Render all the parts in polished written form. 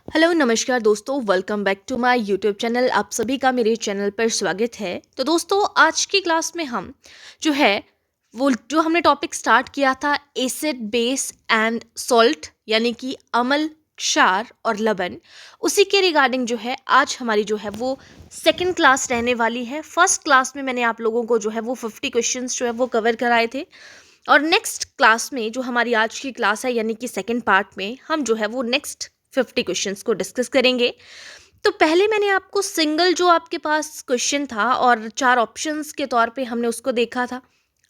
Hello नमस्कार दोस्तों, welcome back to my YouTube channel. आप सभी का मेरे चैनल पर स्वागत है। तो दोस्तों, आज की क्लास में हम जो है वो जो हमने टॉपिक स्टार्ट किया था एसिड बेस एंड सॉल्ट, यानी कि अम्ल, क्षार और लवण, उसी के रिगार्डिंग जो है आज हमारी जो है वो सेकंड क्लास रहने वाली है। फर्स्ट क्लास में मैंने आप लोगों को जो है वो 50 क्वेश्चंस जो है वो कवर कराए थे, और नेक्स्ट क्लास में जो हमारी आज की क्लास है यानी कि सेकंड पार्ट में हम जो है वो नेक्स्ट 50 क्वेश्चंस को डिस्कस करेंगे। तो पहले मैंने आपको सिंगल जो आपके पास क्वेश्चन था और 4 ऑप्शंस के तौर पे हमने उसको देखा था।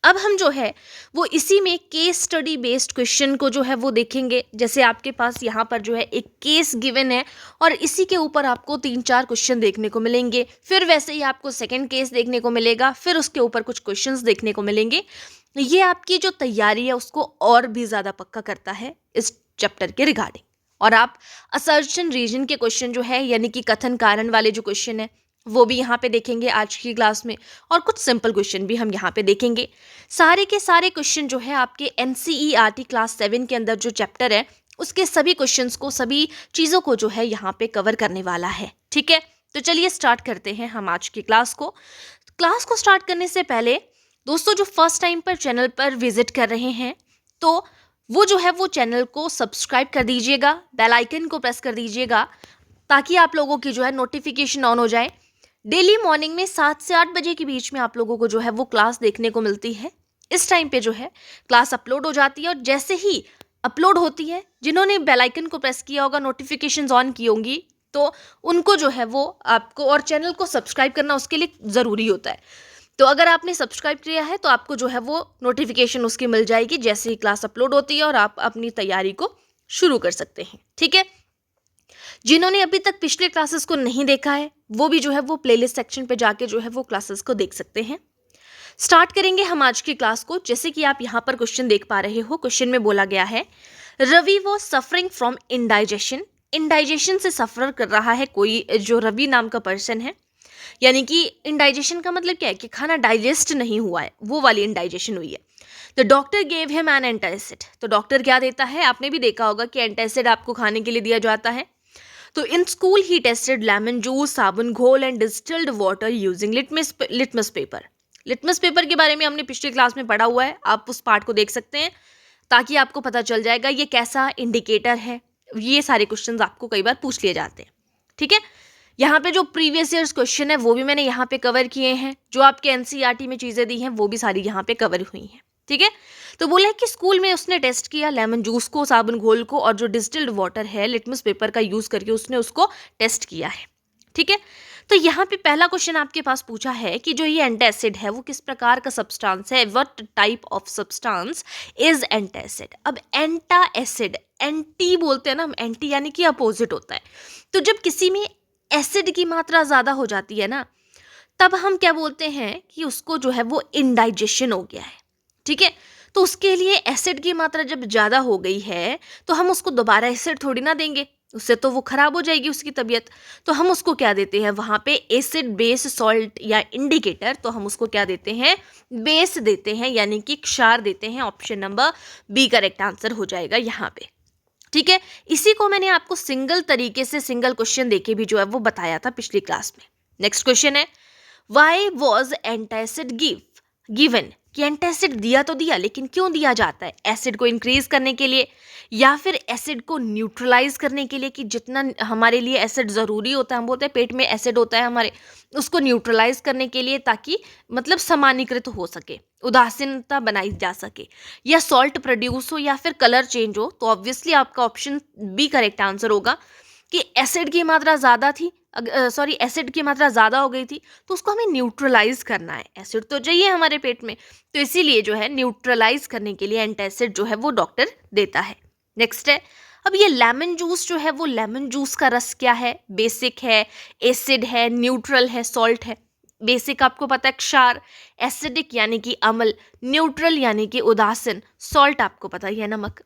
अब हम जो है वो इसी में केस स्टडी बेस्ड क्वेश्चन को जो है वो देखेंगे। जैसे आपके पास यहाँ पर जो है एक केस गिवन है और इसी के ऊपर आपको 3-4 क्वेश्चन देखने को मिलेंगे। फिर वैसे ही आपको सेकंड केस देखने को मिलेगा, फिर उसके ऊपर कुछ क्वेश्चंस देखने को मिलेंगे। ये आपकी जो तैयारी है उसको और भी ज़्यादा पक्का करता है इस चैप्टर के रिगार्डिंग। और आप असर्शन रीजन के क्वेश्चन जो है यानी कि कथन कारण वाले जो क्वेश्चन है वो भी यहाँ पे देखेंगे आज की क्लास में, और कुछ सिंपल क्वेश्चन भी हम यहाँ पे देखेंगे। सारे के सारे क्वेश्चन जो है आपके एनसीईआरटी क्लास 7 के अंदर जो चैप्टर है उसके सभी क्वेश्चंस को, सभी चीज़ों को जो है यहाँ पे कवर करने वाला है। ठीक है, तो चलिए स्टार्ट करते हैं हम आज की क्लास को। क्लास को स्टार्ट करने से पहले दोस्तों, जो फर्स्ट टाइम पर चैनल पर विजिट कर रहे हैं तो वो जो है वो चैनल को सब्सक्राइब कर दीजिएगा, बेल आइकन को प्रेस कर दीजिएगा, ताकि आप लोगों की जो है नोटिफिकेशन ऑन हो जाए। डेली मॉर्निंग में 7 से 8 बजे के बीच में आप लोगों को जो है वो क्लास देखने को मिलती है। इस टाइम पे जो है क्लास अपलोड हो जाती है, और जैसे ही अपलोड होती है, जिन्होंने बेल आइकन को प्रेस किया होगा, नोटिफिकेशंस ऑन की होंगी, तो उनको जो है वो आपको और चैनल को सब्सक्राइब करना उसके लिए ज़रूरी होता है। तो अगर आपने सब्सक्राइब किया है तो आपको जो है वो नोटिफिकेशन उसकी मिल जाएगी जैसे ही क्लास अपलोड होती है, और आप अपनी तैयारी को शुरू कर सकते हैं। ठीक है, जिन्होंने अभी तक पिछले क्लासेस को नहीं देखा है वो भी जो है वो प्लेलिस्ट सेक्शन पे जाके जो है वो क्लासेस को देख सकते हैं। स्टार्ट करेंगे हम आज की क्लास को। जैसे कि आप यहाँ पर क्वेश्चन देख पा रहे हो, क्वेश्चन में बोला गया है Ravi was suffering from indigestion. Indigestion से सफर कर रहा है कोई, जो रवि नाम का पर्सन है। यानी कि इंडाइजेशन का मतलब क्या है कि खाना डाइजेस्ट नहीं हुआ है, वो वाली इंडाइजेशन हुई है। The doctor gave him an antacid. तो डॉक्टर क्या देता है, आपने भी देखा होगा कि एंटासिड आपको खाने के लिए दिया जाता है। तो in school he tested lemon juice, साबुन घोल and distilled water using litmus paper. Litmus paper के बारे में हमने पिछली क्लास में पढ़ा हुआ है, आप उस पार्ट को देख सकते हैं, ताकि आपको पता चल जाएगा ये कैसा इंडिकेटर है। ये सारे क्वेश्चंस आपको कई बार पूछ लिए जाते हैं। ठीक है, यहाँ पे जो प्रीवियस ईयर्स क्वेश्चन है वो भी मैंने यहाँ पे कवर किए हैं, जो आपके एनसीईआरटी में चीज़ें दी हैं वो भी सारी यहाँ पे कवर हुई हैं। ठीक है, तो बोला है कि स्कूल में उसने टेस्ट किया लेमन जूस को, साबुन घोल को, और जो डिस्टिल्ड वाटर है लिटमस पेपर का यूज़ करके उसने उसको टेस्ट किया है। ठीक है, तो यहाँ पे पहला क्वेश्चन आपके पास पूछा है कि जो ये एंटासिड है वो किस प्रकार का सब्सटेंस है, what type of substance is antacid. अब एंटा एसिड, एंटी बोलते हैं ना हम, एंटी यानी कि अपोजिट होता है। तो जब किसी में एसिड की मात्रा ज़्यादा हो जाती है ना, तब हम क्या बोलते हैं कि उसको जो है वो इंडाइजेशन हो गया है। ठीक है, तो उसके लिए एसिड की मात्रा जब ज़्यादा हो गई है तो हम उसको दोबारा एसिड थोड़ी ना देंगे, उससे तो वो खराब हो जाएगी उसकी तबीयत। तो हम उसको क्या देते हैं वहाँ पे, एसिड बेस सॉल्ट या इंडिकेटर, तो हम उसको क्या देते हैं, बेस देते हैं, यानी कि क्षार देते हैं। Option number B correct answer हो जाएगा यहाँ पे। ठीक है, इसी को मैंने आपको सिंगल तरीके से सिंगल क्वेश्चन देके भी जो है वो बताया था पिछली क्लास में। नेक्स्ट क्वेश्चन है, वाई वॉज एंटासिड गिवन। कि एंटासिड दिया तो दिया, लेकिन क्यों दिया जाता है, एसिड को इंक्रीज करने के लिए या फिर एसिड को न्यूट्रलाइज करने के लिए, कि जितना हमारे लिए एसिड ज़रूरी होता है, हम बोलते हैं पेट में एसिड होता है हमारे, उसको न्यूट्रलाइज करने के लिए, ताकि मतलब समानीकृत हो सके, उदासीनता बनाई जा सके, या सॉल्ट प्रोड्यूस हो, या फिर कलर चेंज हो। तो ऑब्वियसली आपका ऑप्शन बी करेक्ट आंसर होगा कि एसिड की मात्रा ज़्यादा थी, एसिड की मात्रा ज़्यादा हो गई थी, तो उसको हमें न्यूट्रलाइज करना है। एसिड तो चाहिए हमारे पेट में, तो इसीलिए जो है न्यूट्रलाइज करने के लिए एंटासिड जो है वो डॉक्टर देता है। नेक्स्ट है, अब ये लेमन जूस जो है वो, लेमन जूस का रस क्या है, बेसिक है, एसिड है, न्यूट्रल है, सॉल्ट है। बेसिक आपको पता है क्षार, एसिडिक यानी कि अम्ल, न्यूट्रल यानी कि उदासीन, सॉल्ट आपको पता ही है नमक।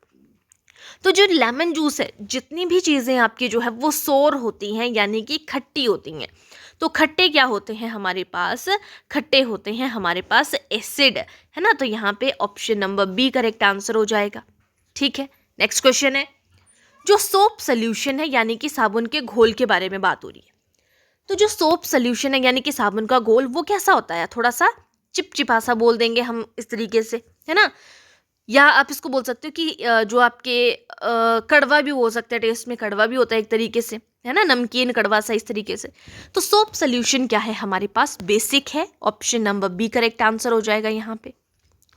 तो जो लेमन जूस है, जितनी भी चीज़ें आपकी जो है वो सोर होती हैं यानी कि खट्टी होती हैं, तो खट्टे क्या होते हैं हमारे पास, खट्टे होते हैं हमारे पास एसिड, है ना। तो यहाँ पे option number B correct answer हो जाएगा। ठीक है, नेक्स्ट क्वेश्चन है, जो सोप सोल्यूशन है यानी कि साबुन के घोल के बारे में बात हो रही है। तो जो सोप सोल्यूशन है यानी कि साबुन का घोल वो कैसा होता है, थोड़ा सा चिपचिपा सा बोल देंगे हम इस तरीके से, है ना। या आप इसको बोल सकते हो कि जो आपके कड़वा भी हो सकता है, टेस्ट में कड़वा भी होता है एक तरीके से, है ना, नमकीन कड़वा सा इस तरीके से। तो सोप सोल्यूशन क्या है हमारे पास, बेसिक है। Option number B correct answer हो जाएगा यहाँ पे।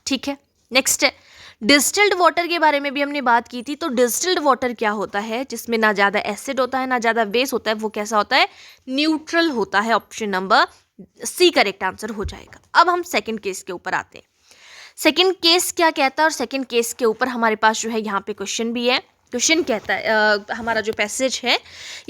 ठीक है, नेक्स्ट है डिस्टिल्ड वाटर के बारे में भी हमने बात की थी। तो डिस्टिल्ड वाटर क्या होता है, जिसमें ना ज़्यादा एसिड होता है ना ज़्यादा बेस होता है, वो कैसा होता है, न्यूट्रल होता है। Option number C correct answer हो जाएगा। अब हम सेकंड केस के ऊपर आते हैं। सेकंड केस क्या कहता है, और सेकंड केस के ऊपर हमारे पास जो है यहाँ पे क्वेश्चन भी है। क्वेश्चन कहता है हमारा जो पैसेज है,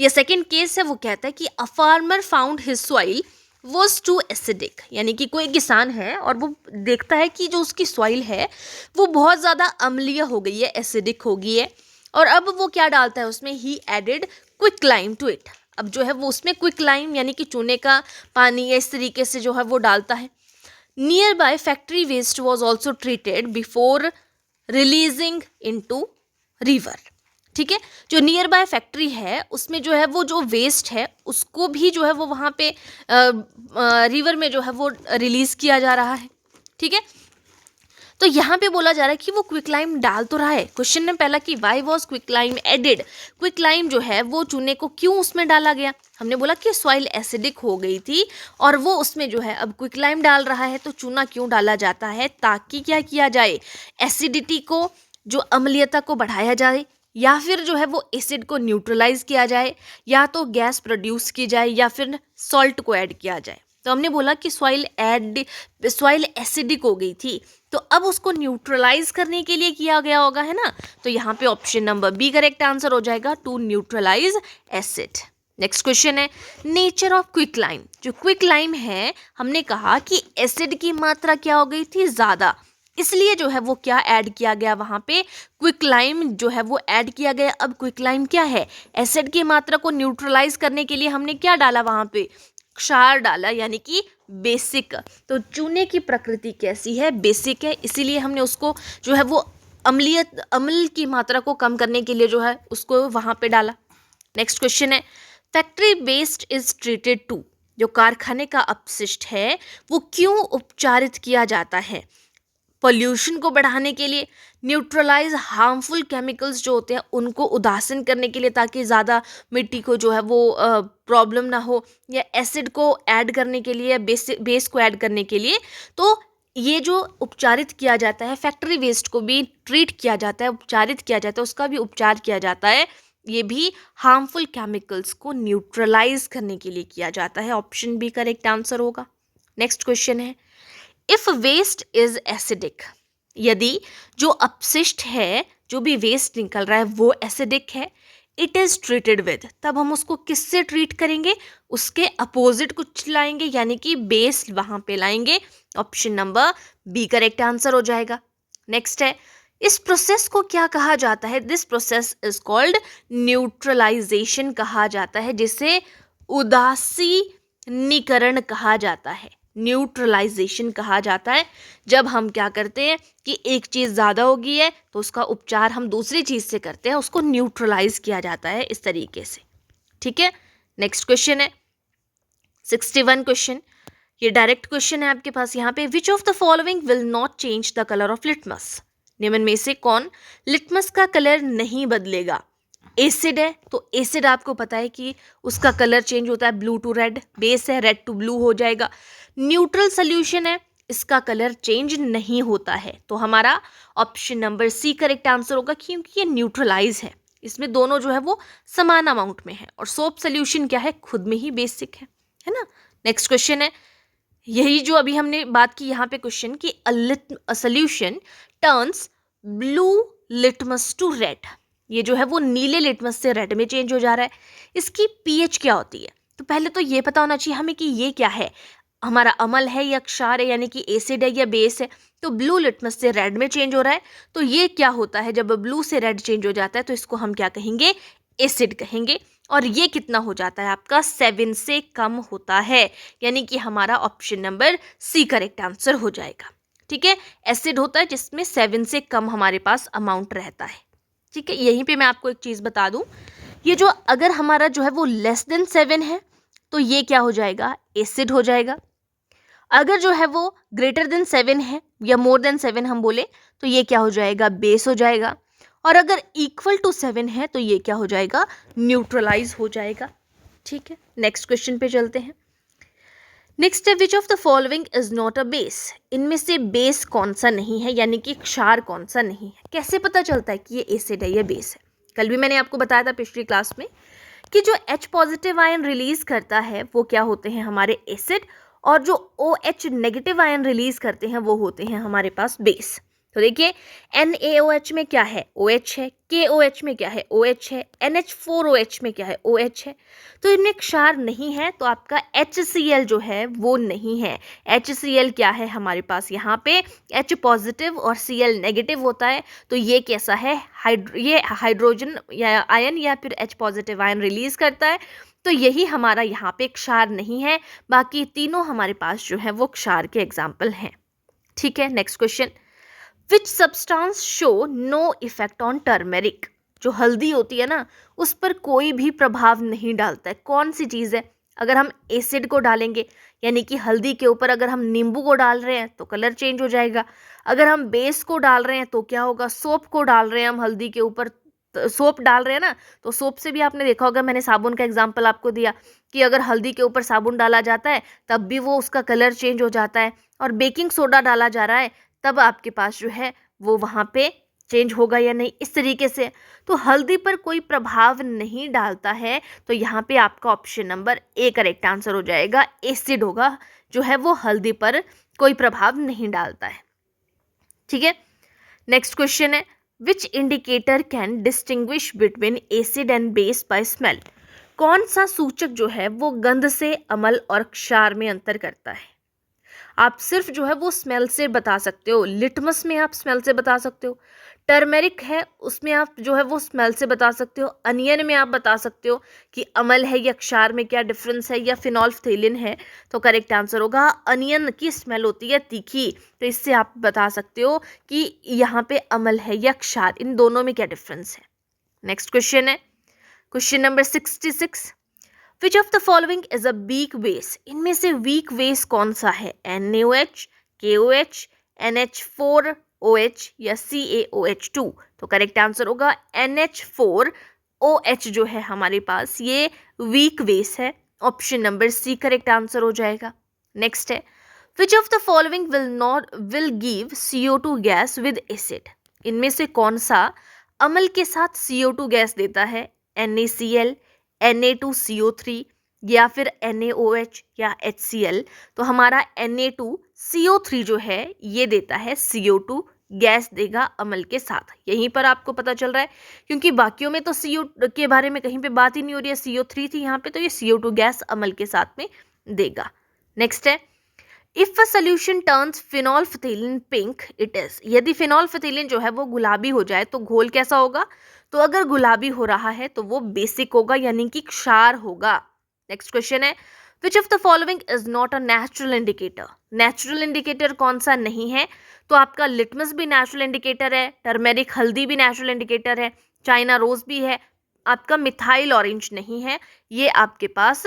ये सेकंड केस है, वो कहता है कि a farmer found his soil was too acidic, यानी कि कोई किसान है और वो देखता है कि जो उसकी सॉइल है वो बहुत ज़्यादा अम्लीय हो गई है, एसिडिक हो गई है। और अब वो क्या डालता है उसमें, he added quick lime to it. अब जो है वो उसमें क्विक लाइम यानी कि चूने का पानी या इस तरीके से जो है वो डालता है। Nearby factory waste was also treated before releasing into river. ठीक है, जो नियर बाय फैक्ट्री है उसमें जो है वो जो वेस्ट है उसको भी जो है वो वहाँ पे रिवर में जो है वो रिलीज किया जा रहा है। ठीक है, तो यहाँ पे बोला जा रहा है कि वो क्विक लाइम डाल तो रहा है। क्वेश्चन ने पहला कि why was quicklime added, quick lime जो है वो चूने को क्यों उसमें डाला गया। हमने बोला कि सॉइल एसिडिक हो गई थी और वो उसमें जो है अब क्विक लाइम डाल रहा है, तो चूना क्यों डाला जाता है, ताकि क्या किया जाए, एसिडिटी को, जो अम्लीयता को बढ़ाया जाए, या फिर जो है वो एसिड को न्यूट्रलाइज किया जाए, या तो गैस प्रोड्यूस की जाए, या फिर सॉल्ट को ऐड किया जाए। तो हमने बोला कि सॉइल एसिडिक हो गई थी, तो अब उसको न्यूट्रलाइज करने के लिए किया गया होगा, है ना। तो यहाँ पे option number B correct answer हो जाएगा, to neutralise acid. Next question है नेचर ऑफ क्विक लाइम। जो क्विक लाइम है, हमने कहा कि एसिड की मात्रा क्या हो गई थी, ज़्यादा, इसलिए जो है वो क्या ऐड किया गया वहाँ पे, क्विक लाइम जो है वो ऐड किया गया। अब क्विक लाइम क्या है, एसिड की मात्रा को न्यूट्रलाइज करने के लिए हमने क्या डाला वहाँ पे, क्षार डाला, यानी कि बेसिक। तो चूने की प्रकृति कैसी है, बेसिक है, इसीलिए हमने उसको जो है वो अम्ल की मात्रा को कम करने के लिए जो है उसको वहाँ पे डाला। नेक्स्ट क्वेश्चन है factory waste is treated to. जो कारखाने का अपशिष्ट है वो क्यों उपचारित किया जाता है, पोल्यूशन को बढ़ाने के लिए, न्यूट्रलाइज हार्मफुल केमिकल्स जो होते हैं उनको उदासीन करने के लिए, ताकि ज़्यादा मिट्टी को जो है वो प्रॉब्लम ना हो, या एसिड को ऐड करने के लिए, बेस को ऐड करने के लिए। तो ये जो उपचारित किया जाता है, फैक्ट्री वेस्ट को भी ट्रीट किया जाता है, उपचारित किया जाता है, उसका भी उपचार किया जाता है, ये भी हार्मफुल केमिकल्स को न्यूट्रलाइज करने के लिए किया जाता है। ऑप्शन बी करेक्ट आंसर होगा। नेक्स्ट क्वेश्चन है इफ वेस्ट इज एसिडिक। यदि जो अपशिष्ट है, जो भी वेस्ट निकल रहा है वो एसिडिक है, इट इज ट्रीटेड विद, तब हम उसको किससे ट्रीट करेंगे, उसके अपोजिट कुछ लाएंगे, यानी कि बेस वहां पे लाएंगे। Option number B correct answer हो जाएगा। नेक्स्ट है इस प्रोसेस को क्या कहा जाता है, this process is called neutralisation कहा जाता है, जिसे उदासीनीकरण कहा जाता है, न्यूट्रलाइजेशन कहा जाता है। जब हम क्या करते हैं कि एक चीज़ ज़्यादा हो गई है तो उसका उपचार हम दूसरी चीज़ से करते हैं, उसको न्यूट्रलाइज किया जाता है इस तरीके से। ठीक है, नेक्स्ट क्वेश्चन है 61 क्वेश्चन। ये डायरेक्ट क्वेश्चन है आपके पास यहाँ पे, विच of the following will not change the colour of litmus. निम्न में से कौन लिटमस का कलर नहीं बदलेगा। एसिड है तो एसिड आपको पता है कि उसका कलर चेंज होता है, ब्लू टू रेड, बेस है रेड टू ब्लू हो जाएगा। न्यूट्रल सोल्यूशन है, इसका कलर चेंज नहीं होता है, तो हमारा option number C correct answer होगा, क्योंकि ये न्यूट्रलाइज है, इसमें दोनों जो है वो समान अमाउंट में है। और सोप सोल्यूशन क्या है, खुद में ही बेसिक है ना। नेक्स्ट क्वेश्चन है यही जो अभी हमने बात की यहाँ पे क्वेश्चन कि a solution turns blue litmus to red. ये जो है वो नीले लिटमस से रेड में चेंज हो जा रहा है, इसकी पीएच क्या होती है। तो पहले तो ये पता होना चाहिए हमें कि ये क्या है, हमारा अम्ल है या क्षार है, यानी कि एसिड है या बेस है। तो ब्लू लिटमस से रेड में चेंज हो रहा है, तो ये क्या होता है, जब ब्लू से रेड चेंज हो जाता है तो इसको हम क्या कहेंगे, एसिड कहेंगे। और ये कितना हो जाता है आपका, 7 से कम होता है, यानी कि हमारा option number C correct answer हो जाएगा। ठीक है, एसिड होता है जिसमें 7 से कम हमारे पास अमाउंट रहता है। ठीक है, यहीं पे मैं आपको एक चीज़ बता दूं, ये जो अगर हमारा जो है वो लेस देन 7 है तो ये क्या हो जाएगा, एसिड हो जाएगा। अगर जो है वो ग्रेटर देन 7 है या मोर देन 7 हम बोले तो ये क्या हो जाएगा, बेस हो जाएगा। और अगर इक्वल टू 7 है तो ये क्या हो जाएगा, न्यूट्रलाइज हो जाएगा। ठीक है, नेक्स्ट क्वेश्चन पे चलते हैं। नेक्स्ट है, which of the following is not a base. इनमें से बेस कौन सा नहीं है, यानी कि क्षार कौन सा नहीं है। कैसे पता चलता है कि ये एसिड है या बेस है। कल भी मैंने आपको बताया था पिछली क्लास में कि जो H पॉजिटिव आयन रिलीज करता है वो क्या होते हैं, हमारे एसिड, और जो OH नेगेटिव आयन रिलीज करते हैं वो होते हैं हमारे पास बेस। तो देखिए NaOH में क्या है, OH है, KOH में क्या है, OH है, NH4OH में क्या है, OH है। तो इनमें क्षार नहीं है, तो आपका HCl जो है वो नहीं है। HCl क्या है हमारे पास, यहाँ पे H पॉजिटिव और Cl नेगेटिव होता है, तो ये कैसा है, ये हाइड्रोजन या आयन या फिर H पॉजिटिव आयन रिलीज करता है, तो यही हमारा यहाँ पे क्षार नहीं है। बाकी तीनों हमारे पास जो है वो क्षार के एग्जाम्पल हैं। ठीक है, next question, which substance show no effect on turmeric. जो हल्दी होती है ना उस पर कोई भी प्रभाव नहीं डालता है, कौन सी चीज़ है। अगर हम एसिड को डालेंगे, यानी कि हल्दी के ऊपर अगर हम नींबू को डाल रहे हैं तो कलर चेंज हो जाएगा। अगर हम बेस को डाल रहे हैं तो क्या होगा, सोप को डाल रहे हैं हम हल्दी के ऊपर, सोप डाल रहे हैं ना, तो सोप से भी आपने देखा होगा, मैंने साबुन का एग्जाम्पल आपको दिया कि अगर हल्दी के ऊपर साबुन डाला जाता है तब भी वो उसका कलर चेंज हो जाता है, और बेकिंग सोडा डाला जा रहा है तब आपके पास जो है वो वहाँ पे चेंज होगा या नहीं, इस तरीके से। तो हल्दी पर कोई प्रभाव नहीं डालता है, तो यहाँ पे आपका option number A correct answer हो जाएगा, एसिड होगा जो है वो हल्दी पर कोई प्रभाव नहीं डालता है। ठीक है, नेक्स्ट क्वेश्चन है, which indicator can distinguish between acid and base by smell. कौन सा सूचक जो है वो गंध से अम्ल और क्षार में अंतर करता है। आप सिर्फ जो है वो स्मेल से बता सकते हो, लिटमस में आप स्मेल से बता सकते हो, टर्मेरिक है उसमें आप जो है वो स्मेल से बता सकते हो, अनियन में आप बता सकते हो कि अम्ल है या क्षार में क्या डिफरेंस है, या फिनोल्फथेलिन है। तो करेक्ट आंसर होगा, अनियन की स्मेल होती है तीखी, तो इससे आप बता सकते हो कि यहाँ पे अम्ल है या क्षार, इन दोनों में क्या डिफरेंस है। नेक्स्ट क्वेश्चन है, question number 66, which of the following is a weak base. इनमें से वीक बेस कौन सा है, NaOH, KOH, NH4OH या CaOH2। तो करेक्ट आंसर होगा NH4OH जो है हमारे पास ये वीक बेस है, option number C correct answer हो जाएगा। नेक्स्ट है, which of the following will give CO2 gas with acid. इनमें से कौन सा अम्ल के साथ CO2 गैस देता है, NaCl, Na2CO3 या फिर NaOH या HCl। तो हमारा Na2CO3 जो है ये देता है CO2 गैस देगा अम्ल के साथ। यहीं पर आपको पता चल रहा है, क्योंकि बाकियों में तो CO के बारे में कहीं पे बात ही नहीं हो रही है, CO3 थी यहाँ पे, तो ये CO2 गैस अम्ल के साथ में देगा। नेक्स्ट है, if a solution turns phenolphthalein pink it is. यदि फिनोल्फथेलिन जो है वो गुलाबी हो जाए तो घोल कैसा होगा, तो अगर गुलाबी हो रहा है तो वो बेसिक होगा, यानी कि क्षार होगा। नेक्स्ट क्वेश्चन है, which of the following is not a natural indicator. Natural indicator कौन सा नहीं है, तो आपका लिटमस भी नेचुरल इंडिकेटर है, टर्मेरिक हल्दी भी नेचुरल इंडिकेटर है, चाइना रोज भी है, आपका मिथाइल ऑरेंज नहीं है, ये आपके पास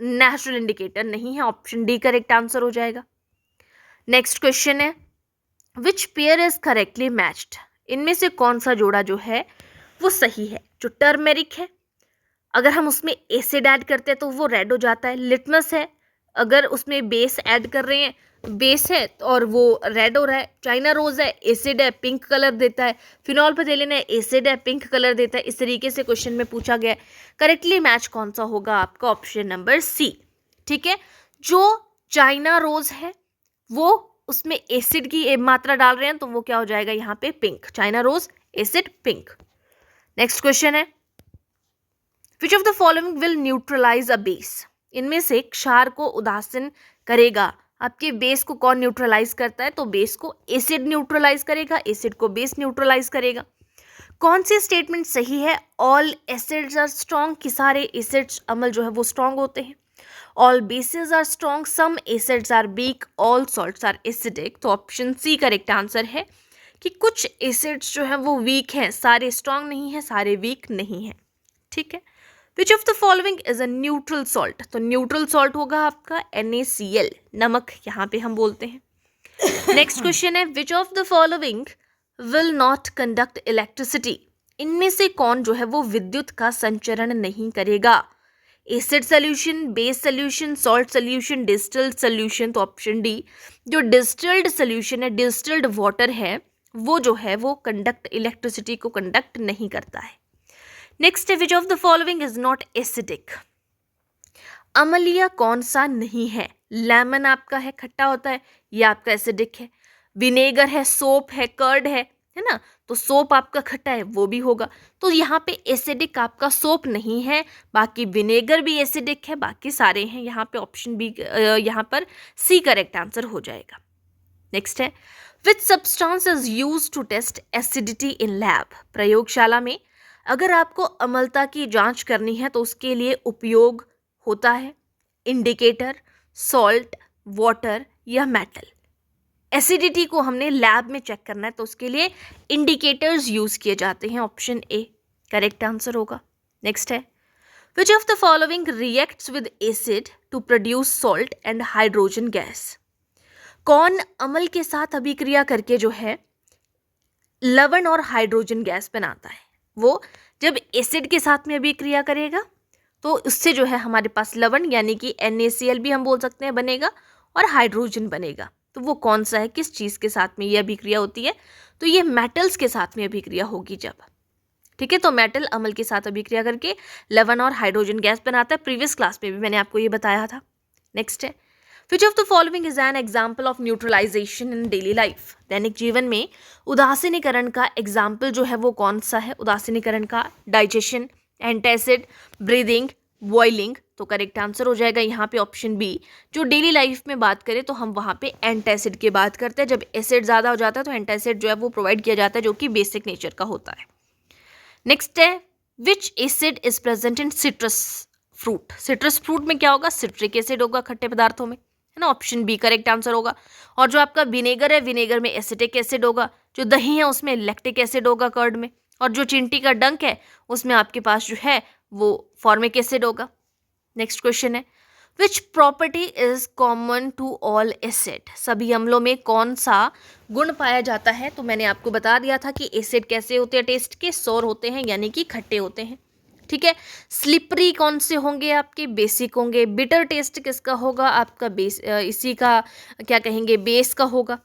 नेचुरल इंडिकेटर नहीं है, ऑप्शन डी करेक्ट आंसर हो जाएगा। नेक्स्ट क्वेश्चन है, which pair is correctly matched. इनमें से कौन सा जोड़ा जो है वो सही है। जो टर्मेरिक है अगर हम उसमें एसिड ऐड करते हैं तो वो रेड हो जाता है, लिटमस है अगर उसमें बेस ऐड कर रहे हैं, बेस है और वो रेड हो रहा है, चाइना रोज है एसिड है पिंक कलर देता है, फिनोल्फथेलिन है एसिड है पिंक कलर देता है। इस तरीके से क्वेश्चन में पूछा गया है, करेक्टली मैच कौन सा होगा आपका, ऑप्शन नंबर सी। ठीक है, जो चाइना रोज है वो उसमें एसिड की मात्रा डाल रहे हैं तो वो क्या हो जाएगा यहाँ पे pink, China rose acid pink. Next question है, which of the following will neutralise a base. इनमें से क्षार को उदासीन करेगा। आपके बेस को कौन न्यूट्रलाइज करता है, तो बेस को एसिड न्यूट्रलाइज करेगा, एसिड को बेस न्यूट्रलाइज करेगा। कौन सी स्टेटमेंट सही है, ऑल एसिड्स आर स्ट्रॉन्ग, कि सारे एसिड्स अम्ल जो है वो स्ट्रॉन्ग होते हैं। All bases are strong, some acids are weak, all salts are acidic. तो ऑप्शन सी करेक्ट आंसर है कि कुछ एसिड्स जो है वो वीक हैं, सारे स्ट्रांग नहीं हैं, सारे वीक नहीं हैं, ठीक है। Which of the following is a neutral salt, तो न्यूट्रल सॉल्ट होगा आपका NaCl, नमक यहाँ पे हम बोलते हैं। नेक्स्ट क्वेश्चन है which of the following will not conduct electricity, इनमें से कौन जो है वो विद्युत का संचरण नहीं करेगा? Acid solution, base solution, salt solution, distilled solution. तो ऑप्शन डी, जो डिस्टिल्ड सोल्यूशन है, डिस्टिल्ड वाटर है, वो जो है वो कंडक्ट, इलेक्ट्रिसिटी को कंडक्ट नहीं करता है। नेक्स्ट है which of the following is not acidic, अम्लीय कौन सा नहीं है? लेमन आपका है, खट्टा होता है, ये आपका एसिडिक है। विनेगर है, सोप है, कर्ड है ना, तो सोप आपका खट्टा है, वो भी होगा। तो यहाँ पे एसिडिक आपका सोप नहीं है, बाकी विनेगर भी एसिडिक है, बाकी सारे हैं। यहाँ पे ऑप्शन बी, यहाँ पर सी करेक्ट आंसर हो जाएगा। नेक्स्ट है which substance is use to test acidity in lab, प्रयोगशाला में अगर आपको अम्लता की जांच करनी है तो उसके लिए उपयोग होता है इंडिकेटर, सॉल्ट, वाटर या मेटल। एसिडिटी को हमने लैब में चेक करना है तो उसके लिए इंडिकेटर्स यूज किए जाते हैं, ऑप्शन ए करेक्ट आंसर होगा। नेक्स्ट है which of the following reacts with acid to produce salt and hydrogen gas, कौन अम्ल के साथ अभिक्रिया करके जो है लवण और हाइड्रोजन गैस बनाता है? वो जब एसिड के साथ में अभिक्रिया करेगा तो उससे जो है हमारे पास लवण यानी कि NaCl भी हम बोल सकते हैं बनेगा और हाइड्रोजन बनेगा। तो वो कौन सा है, किस चीज़ के साथ में ये अभिक्रिया होती है? तो ये मेटल्स के साथ में अभिक्रिया होगी जब, ठीक है। तो मेटल अम्ल के साथ अभिक्रिया करके लवण और हाइड्रोजन गैस बनाता है, प्रीवियस क्लास में भी मैंने आपको ये बताया था। नेक्स्ट है which of the following is an example of neutralisation in daily life, दैनिक जीवन में उदासीनीकरण का एग्जाम्पल जो है वो कौन सा है? उदासीनीकरण का डाइजेशन, एंटासिड, ब्रीदिंग, बॉइलिंग। तो करेक्ट आंसर हो जाएगा यहाँ पे ऑप्शन बी। जो डेली लाइफ में बात करें तो हम वहाँ पे एंटासिड की बात करते हैं, जब एसिड ज़्यादा हो जाता है तो एंटासिड जो है वो प्रोवाइड किया जाता है, जो कि बेसिक नेचर का होता है। नेक्स्ट है which acid is present in citrus fruit, citrus fruit में क्या होगा? सिट्रिक एसिड होगा खट्टे पदार्थों में, है ना, ऑप्शन बी करेक्ट आंसर होगा। और जो आपका विनेगर है, विनेगर में एसिटिक एसिड होगा। जो दही है उसमें लैक्टिक एसिड होगा कर्ड में। और जो चिंटी का डंक है उसमें आपके पास जो है वो फॉर्मिक एसिड होगा। नेक्स्ट क्वेश्चन है which property is common to all acid, सभी अम्लों में कौन सा गुण पाया जाता है? तो मैंने आपको बता दिया था कि एसिड कैसे होते हैं टेस्ट के, सौर होते हैं यानी कि खट्टे होते हैं, ठीक है। स्लिपरी कौन से होंगे? आपके बेसिक होंगे। बिटर टेस्ट किसका होगा? आपका बेस, इसी का क्या कहेंगे, बेस का होगा,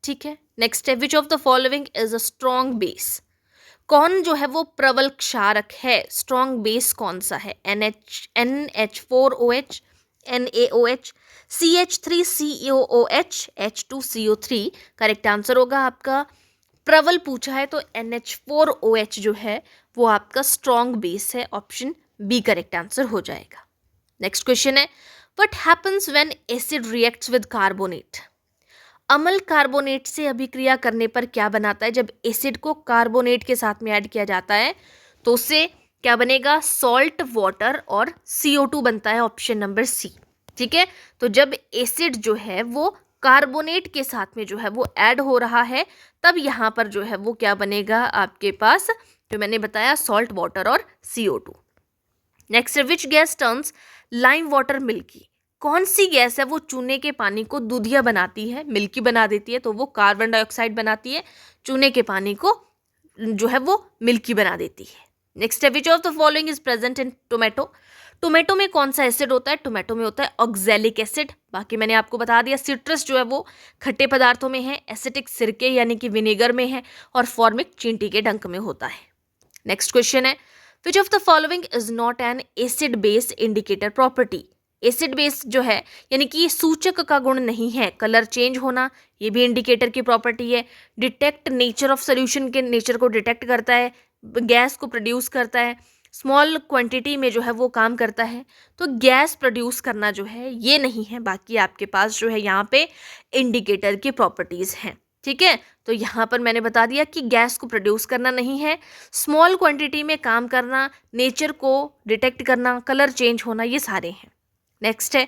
ठीक है। नेक्स्ट है which of the following is a strong base, कौन जो है वो प्रबल क्षारक है? स्ट्रॉन्ग बेस कौन सा है? NH4OH, NaOH, CH3COOH, H2CO3 correct answer होगा आपका। प्रबल पूछा है तो NH4OH जो है वो आपका स्ट्रॉन्ग बेस है, ऑप्शन बी करेक्ट आंसर हो जाएगा। नेक्स्ट क्वेश्चन है what happens when acid reacts with carbonate, अम्ल कार्बोनेट से अभिक्रिया करने पर क्या बनाता है? जब एसिड को कार्बोनेट के साथ में ऐड किया जाता है तो उससे क्या बनेगा? सॉल्ट, वाटर और CO2 बनता है, ऑप्शन नंबर सी, ठीक है। तो जब एसिड जो है वो कार्बोनेट के साथ में जो है वो ऐड हो रहा है तब यहाँ पर जो है वो क्या बनेगा आपके पास, जो मैंने बताया, सॉल्ट, वाटर और CO2। Next, which gas turns lime water milky, कौन सी गैस है वो चूने के पानी को दूधिया बनाती है, मिल्की बना देती है? तो वो कार्बन डाइऑक्साइड बनाती है, चूने के पानी को जो है वो मिल्की बना देती है। नेक्स्ट है which of the following is present in tomato, tomato में कौन सा एसिड होता है? टोमेटो में होता है ऑक्सैलिक एसिड। बाकी मैंने आपको बता दिया सिट्रस जो है वो खट्टे पदार्थों में है, एसिटिक सिरके यानी कि विनेगर में है, और फॉर्मिक चींटी के डंक में होता है। नेक्स्ट क्वेश्चन है which of the following is not an acid base indicator property, acid base जो है यानी कि सूचक का गुण नहीं है। कलर चेंज होना ये भी इंडिकेटर की प्रॉपर्टी है। डिटेक्ट नेचर ऑफ सोल्यूशन के नेचर को डिटेक्ट करता है, गैस को प्रोड्यूस करता है, स्मॉल क्वांटिटी में जो है वो काम करता है। तो गैस प्रोड्यूस करना जो है ये नहीं है, बाकी आपके पास जो है यहाँ पे इंडिकेटर की प्रॉपर्टीज़ हैं, ठीक है। तो यहाँ पर मैंने बता दिया कि गैस को प्रोड्यूस करना नहीं है, स्मॉल क्वांटिटी में काम करना, नेचर को डिटेक्ट करना, कलर चेंज होना, ये सारे हैं। नेक्स्ट है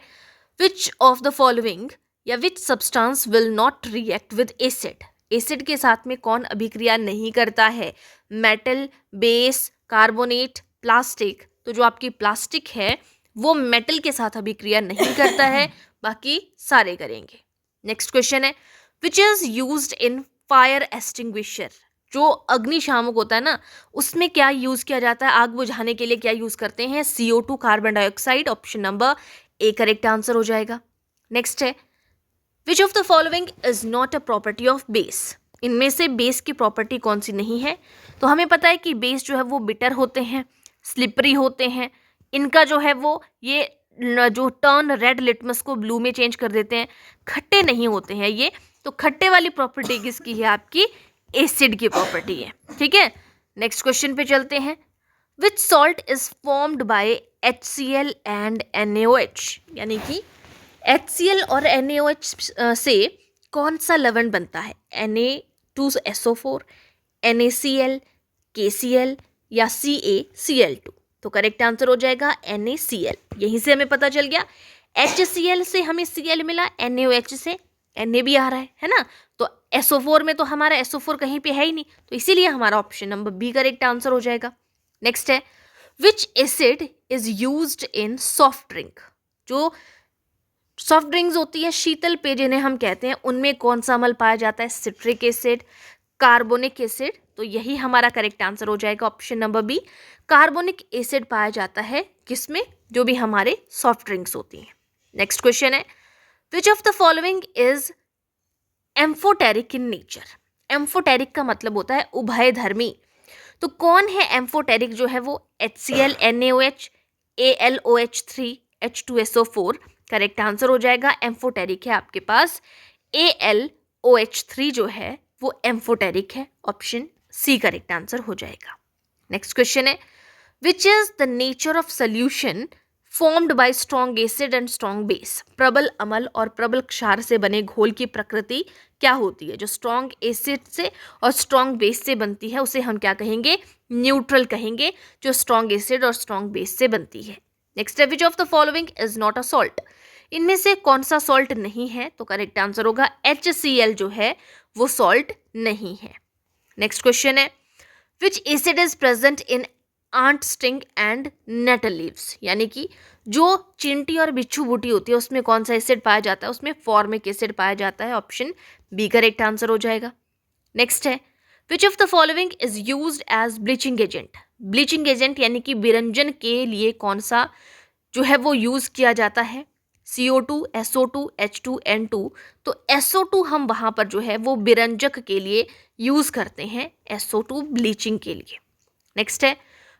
विच ऑफ द फॉलोइंग या which substance will not react with acid, acid के साथ में कौन अभिक्रिया नहीं करता है? Metal, base, carbonate, plastic. तो जो आपकी प्लास्टिक है वो मेटल के साथ अभिक्रिया नहीं करता है, बाकी सारे करेंगे। नेक्स्ट क्वेश्चन है, which is used in fire extinguisher. जो अग्निशामक होता है ना, उसमें क्या यूज किया जाता है? आग बुझाने के लिए क्या यूज करते हैं? CO2, carbon dioxide. Option number A correct answer हो जाएगा। नेक्स्ट है, which of the following is not a property of base. इनमें से बेस की प्रॉपर्टी कौन सी नहीं है? तो हमें पता है कि बेस जो है वो बिटर होते हैं, स्लिपरी होते हैं, इनका जो है वो ये जो टर्न रेड लिटमस को ब्लू में चेंज कर देते हैं, खट्टे नहीं होते हैं ये। तो खट्टे वाली प्रॉपर्टी किसकी है? आपकी एसिड की प्रॉपर्टी है। ठीक है, नेक्स्ट क्वेश्चन पे चलते हैं। Which salt is formed by HCl and NaOH। यानी कि HCl और NaOH से कौन सा लवण बनता है? Na2SO4, NaCl, KCl या CaCl2। तो करेक्ट आंसर हो जाएगा NaCl। यहीं से हमें पता चल गया, HCl से हमें Cl मिला, NaOH से Na भी आ रहा है ना। तो SO4 में तो हमारा SO4 कहीं पे है ही नहीं, तो इसीलिए हमारा option number B correct answer हो जाएगा। नेक्स्ट है, which acid is used in soft drink. जो सॉफ्ट ड्रिंक्स होती है, शीतल पेय जिन्हें हम कहते हैं, उनमें कौन सा अम्ल पाया जाता है? Citric acid, carbonic acid. तो यही हमारा करेक्ट आंसर हो जाएगा, option number B. Carbonic acid पाया जाता है किसमें? जो भी हमारे सॉफ्ट ड्रिंक्स होती हैं। नेक्स्ट क्वेश्चन है, which of the following is amphoteric in nature. Amphoteric का मतलब होता है उभयधर्मी। तो कौन है एम्फोटेरिक जो है वो? HCl, NaOH, AlOH3, H2SO4। Correct answer हो जाएगा एम्फोटेरिक है आपके पास AlOH3 जो है वो एम्फोटेरिक है, ऑप्शन सी करेक्ट आंसर हो जाएगा। नेक्स्ट क्वेश्चन है, which is the nature of solution formed by strong acid and strong base. प्रबल अम्ल और प्रबल क्षार से बने घोल की प्रकृति क्या होती है? जो स्ट्रॉन्ग एसिड से और स्ट्रॉन्ग बेस से बनती है उसे हम क्या कहेंगे? न्यूट्रल कहेंगे, जो स्ट्रॉन्ग एसिड और स्ट्रॉन्ग बेस से बनती है। नेक्स्ट है, which of the following is not a salt. इनमें से कौन सा सॉल्ट नहीं है? तो करेक्ट आंसर होगा HCl जो है वो सॉल्ट नहीं है। नेक्स्ट क्वेश्चन है, which acid is present in ant sting and nettle leaves. यानी कि जो चींटी और बिच्छू बूटी होती है उसमें कौन सा एसिड पाया जाता है? उसमें फॉर्मिक एसिड पाया जाता है, ऑप्शन बी करेक्ट आंसर हो जाएगा। नेक्स्ट है, which of the following is used as bleaching agent. Bleaching agent यानी कि विरंजन के लिए कौन सा जो है वो यूज किया जाता है? CO2, SO2, H2N2। तो SO2 हम वहां पर जो है वो विरंजक के लिए यूज करते हैं, SO2 ब्लीचिंग के लिए। नेक्स्ट है,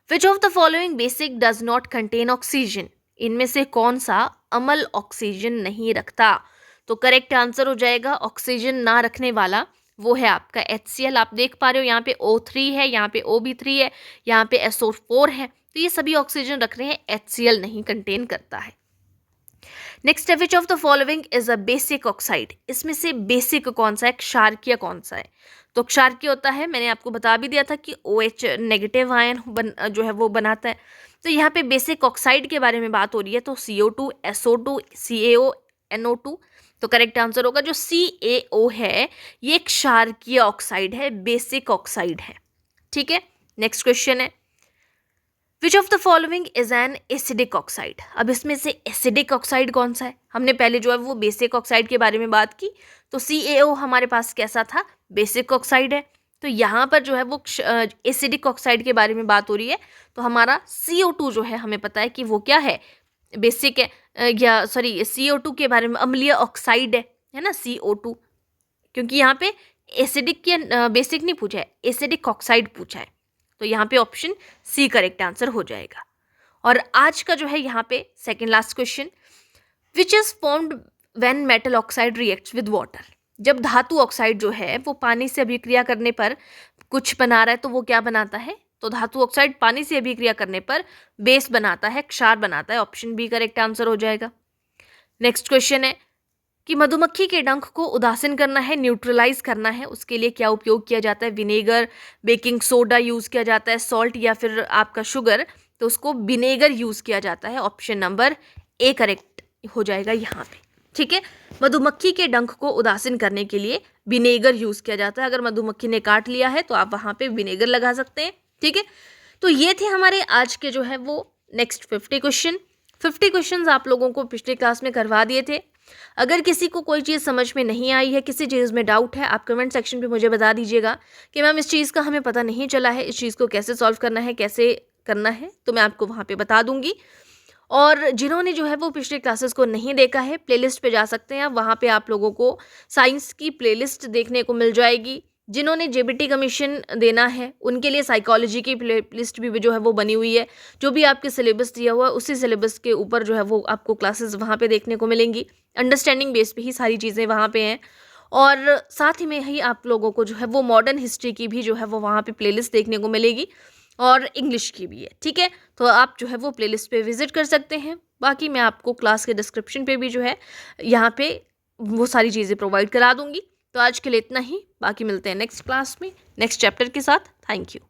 which of the following basic does not contain oxygen. इनमें से कौन सा अम्ल ऑक्सीजन नहीं रखता? तो करेक्ट आंसर हो जाएगा ऑक्सीजन ना रखने वाला वो है आपका HCl। आप देख पा रहे हो यहाँ पे O3 है, यहाँ पे OB3 है, यहाँ पे SO4 है। तो ये सभी ऑक्सीजन रख रहे हैं, HCl नहीं कंटेन करता है। नेक्स्ट है, which of the following is a basic oxide. इसमें से बेसिक कौन सा है? क्षारकीय कौन सा है? तो क्षारकीय होता है, मैंने आपको बता भी दिया था कि OH नेगेटिव आयन जो है वो बनाता है। तो यहाँ पे बेसिक ऑक्साइड के बारे में बात हो रही है, तो CO2, SO2, CaO, NO2। तो करेक्ट आंसर होगा जो CaO है, ये क्षारकीय ऑक्साइड है, बेसिक ऑक्साइड है। ठीक है, नेक्स्ट क्वेश्चन है, which of the following is an acidic oxide. अब इसमें से एसिडिक ऑक्साइड कौन सा है? हमने पहले जो है वो बेसिक ऑक्साइड के बारे में बात की, तो CaO हमारे पास कैसा था? बेसिक ऑक्साइड है। तो यहाँ पर जो है वो एसिडिक ऑक्साइड के बारे में बात हो रही है, तो हमारा CO2 जो है हमें पता है कि वो क्या है? बेसिक है, या सॉरी CO2 के बारे में अम्लीय ऑक्साइड है ना, CO2। क्योंकि यहाँ पे एसिडिक या बेसिक नहीं पूछा है, एसिडिक ऑक्साइड पूछा है, तो यहाँ पे ऑप्शन सी करेक्ट आंसर हो जाएगा। और आज का जो है यहाँ पे second last question, which is formed when metal oxide reacts with water. जब धातु ऑक्साइड जो है वो पानी से अभिक्रिया करने पर कुछ बना रहा है, तो वो क्या बनाता है? तो धातु ऑक्साइड पानी से अभिक्रिया करने पर बेस बनाता है, क्षार बनाता है, ऑप्शन बी करेक्ट आंसर हो जाएगा। नेक्स्ट क्वेश्चन है कि मधुमक्खी के डंक को उदासीन करना है, न्यूट्रलाइज करना है, उसके लिए क्या उपयोग किया जाता है? विनेगर, बेकिंग सोडा यूज किया जाता है, सॉल्ट या फिर आपका शुगर। तो उसको विनेगर यूज किया जाता है, ऑप्शन नंबर ए करेक्ट हो जाएगा यहाँ पे। ठीक है। मधुमक्खी के डंक को उदासीन करने के लिए विनेगर यूज़ किया जाता है। अगर मधुमक्खी ने काट लिया है तो आप वहाँ पे विनेगर लगा सकते हैं, ठीक है। तो ये थे हमारे आज के जो है वो नेक्स्ट 50 क्वेश्चन। 50 क्वेश्चंस आप लोगों को पिछले क्लास में करवा दिए थे। अगर किसी को कोई चीज़ समझ में नहीं आई है, किसी चीज़ में डाउट है, आप कमेंट सेक्शन पे मुझे बता दीजिएगा कि मैम इस चीज़ का हमें पता नहीं चला है, इस चीज़ को कैसे सॉल्व करना है, कैसे करना है, तो मैं आपको वहाँ पे बता दूंगी। और जिन्होंने जो है वो पिछले क्लासेस को नहीं देखा है, प्लेलिस्ट पे जा सकते हैं आप, वहाँ पे आप लोगों को साइंस की प्लेलिस्ट देखने को मिल जाएगी। जिन्होंने जेबीटी कमीशन देना है उनके लिए साइकोलॉजी की प्लेलिस्ट भी जो है वो बनी हुई है। जो भी आपके सिलेबस दिया हुआ है उसी सिलेबस के ऊपर जो है वो आपको क्लासेस वहाँ पे देखने को मिलेंगी। अंडरस्टैंडिंग बेस पे ही सारी चीज़ें वहाँ पे हैं। और साथ ही में ही आप लोगों को जो है वो मॉडर्न हिस्ट्री की भी जो है वो वहाँ पे प्लेलिस्ट देखने को मिलेगी, और इंग्लिश की भी है, ठीक है। तो आप जो है वो प्लेलिस्ट पे विजिट कर सकते हैं। बाकी मैं आपको क्लास के डिस्क्रिप्शन पे भी जो है यहाँ पे वो सारी चीज़ें प्रोवाइड करा दूँगी। तो आज के लिए इतना ही, बाकी मिलते हैं नेक्स्ट क्लास में नेक्स्ट चैप्टर के साथ। Thank you.